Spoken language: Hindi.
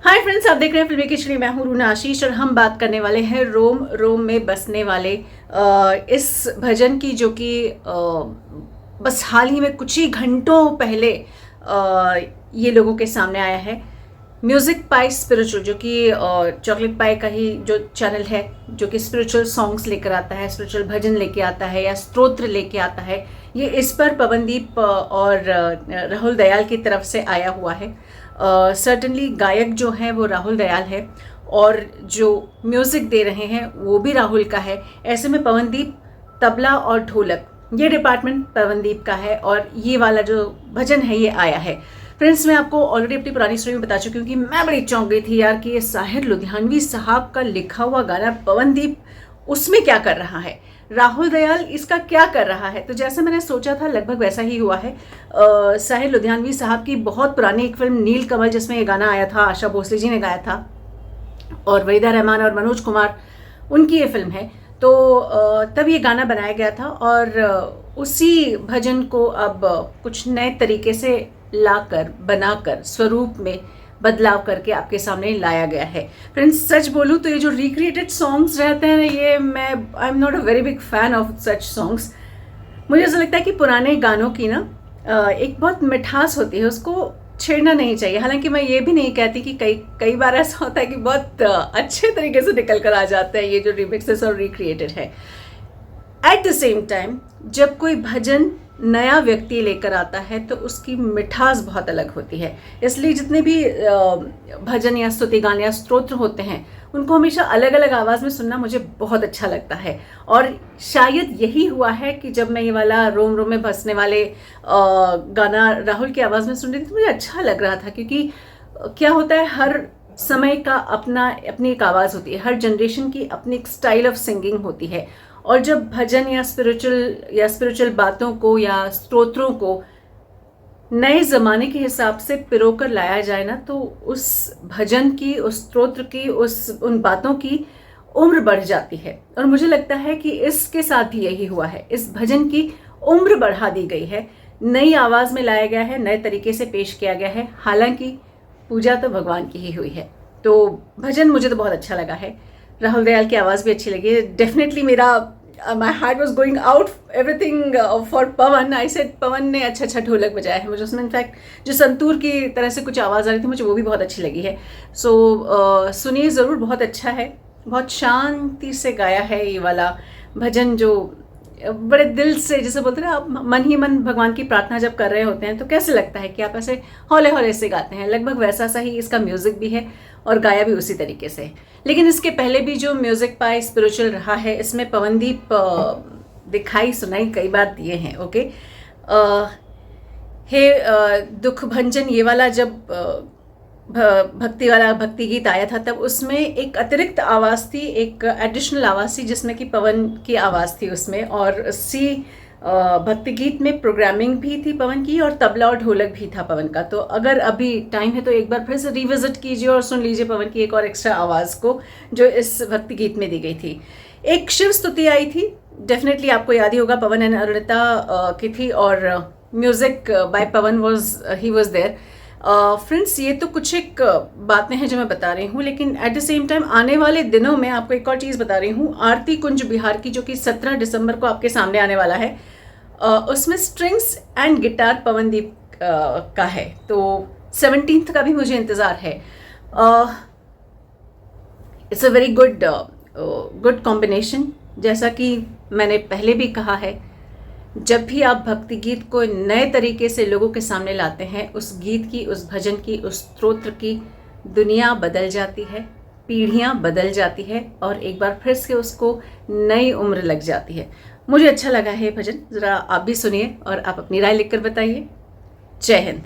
हाय फ्रेंड्स, आप देख रहे हैं फिल्मी खिचड़ी। मैं हूं रूना आशीष और हम बात करने वाले हैं रोम रोम में बसने वाले इस भजन की, जो कि बस हाल ही में कुछ ही घंटों पहले ये लोगों के सामने आया है। म्यूजिक पाई स्पिरिचुअल, जो कि चॉकलेट पाई का ही जो चैनल है, जो कि स्पिरिचुअल सॉन्ग्स लेकर आता है, स्पिरिचुअल भजन लेके आता है या स्तोत्र लेके आता है। ये इस पर पवनदीप और राहुल दयाल की तरफ से आया हुआ है। सर्टनली गायक जो है वो राहुल दयाल है और जो म्यूज़िक दे रहे हैं वो भी राहुल का है। ऐसे में पवनदीप तबला और ढोलक, ये डिपार्टमेंट पवनदीप का है और ये वाला जो भजन है ये आया है। फ्रेंड्स, मैं आपको ऑलरेडी अपनी पुरानी स्टोरी में बता चुकी हूँ कि मैं बड़ी चौंक गई थी यार कि ये साहिर लुधियानवी साहब का लिखा हुआ गाना पवनदीप उसमें क्या कर रहा है, राहुल दयाल इसका क्या कर रहा है। तो जैसे मैंने सोचा था लगभग वैसा ही हुआ है। साहिर लुधियानवी साहब की बहुत पुरानी एक फिल्म नील कमल, जिसमें ये गाना आया था, आशा भोसले जी ने गाया था और वहीदा रहमान और मनोज कुमार, उनकी ये फिल्म है। तो तब ये गाना बनाया गया था और उसी भजन को अब कुछ नए तरीके से लाकर, बनाकर, स्वरूप में बदलाव करके आपके सामने लाया गया है। फ्रेंड्स, सच बोलूँ तो ये जो रिक्रिएटेड सॉन्ग्स रहते हैं, ये I am not a very big fan of such songs. मुझे ऐसा लगता है कि पुराने गानों की ना एक बहुत मिठास होती है, उसको छेड़ना नहीं चाहिए। हालांकि मैं ये भी नहीं कहती कि कई बार ऐसा होता है कि बहुत अच्छे तरीके से निकल कर आ जाते हैं ये जो रिमिक्सेस और रिक्रिएटेड है। एट द सेम टाइम जब कोई भजन नया व्यक्ति लेकर आता है तो उसकी मिठास बहुत अलग होती है। इसलिए जितने भी भजन या स्तुति गान या स्तोत्र होते हैं उनको हमेशा अलग अलग आवाज़ में सुनना मुझे बहुत अच्छा लगता है। और शायद यही हुआ है कि जब मैं ये वाला रोम रोम में बसने वाले गाना राहुल की आवाज़ में सुन रही थी तो मुझे अच्छा लग रहा था, क्योंकि क्या होता है, हर समय का अपनी एक आवाज़ होती है, हर जनरेशन की अपनी एक स्टाइल ऑफ सिंगिंग होती है। और जब भजन या स्पिरिचुअल बातों को या स्तोत्रों को नए ज़माने के हिसाब से पिरोकर लाया जाए ना, तो उस भजन की, उस स्तोत्र की, उन बातों की उम्र बढ़ जाती है। और मुझे लगता है कि इसके साथ भी यही हुआ है। इस भजन की उम्र बढ़ा दी गई है, नई आवाज़ में लाया गया है, नए तरीके से पेश किया गया है। हालांकि पूजा तो भगवान की ही हुई है। तो भजन मुझे तो बहुत अच्छा लगा है, राहुल दयाल की आवाज़ भी अच्छी लगी। डेफिनेटली मेरा my heart was going out everything for Pavan. I said Pavan ने अच्छा ढोलक बजाया है। मुझे उसमें इनफैक्ट जो संतूर की तरह से कुछ आवाज़ आ रही थी, मुझे वो भी बहुत अच्छी लगी है। सो सुनिए ज़रूर, बहुत अच्छा है, बहुत शांति से गाया है ये वाला भजन, जो बड़े दिल से, जैसे बोलते हैं ना, आप मन ही मन भगवान की प्रार्थना जब कर रहे होते हैं तो कैसे लगता है कि आप ऐसे हौले हौले से गाते हैं। लगभग वैसा सा ही इसका म्यूज़िक भी है और गाया भी उसी तरीके से। लेकिन इसके पहले भी जो म्यूज़िक पाई स्पिरिचुअल रहा है, इसमें पवनदीप दिखाई सुनाई कई बार दिए हैं। ओके, हे दुख भंजन, ये वाला जब भक्ति गीत आया था तब उसमें एक अतिरिक्त आवाज़ थी, एक एडिशनल आवाज़ थी, जिसमें कि पवन की आवाज़ थी उसमें। और उसी भक्ति गीत में प्रोग्रामिंग भी थी पवन की और तबला और ढोलक भी था पवन का। तो अगर अभी टाइम है तो एक बार फिर से रिविजिट कीजिए और सुन लीजिए पवन की एक और एक्स्ट्रा आवाज़ को, जो इस भक्ति गीत में दी गई थी। एक शिव स्तुति आई थी, डेफिनेटली आपको याद ही होगा, पवन एंड अरुणिता की थी और music by Pawan he was there. Friends, ये तो कुछ एक बातें हैं जो मैं बता रही हूँ, लेकिन एट द सेम टाइम आने वाले दिनों में आपको एक और चीज़ बता रही हूँ। आरती कुंज बिहार की, जो कि 17 दिसंबर को आपके सामने आने वाला है, उसमें स्ट्रिंग्स एंड गिटार पवनदीप का है। तो 17th का भी मुझे इंतज़ार है। It's a very good combination. जैसा कि मैंने पहले भी कहा है, जब भी आप भक्ति गीत को नए तरीके से लोगों के सामने लाते हैं, उस गीत की, उस भजन की, उस स्तोत्र की दुनिया बदल जाती है, पीढ़ियां बदल जाती है और एक बार फिर से उसको नई उम्र लग जाती है। मुझे अच्छा लगा है भजन, ज़रा आप भी सुनिए और आप अपनी राय लिखकर बताइए। जय हिंद।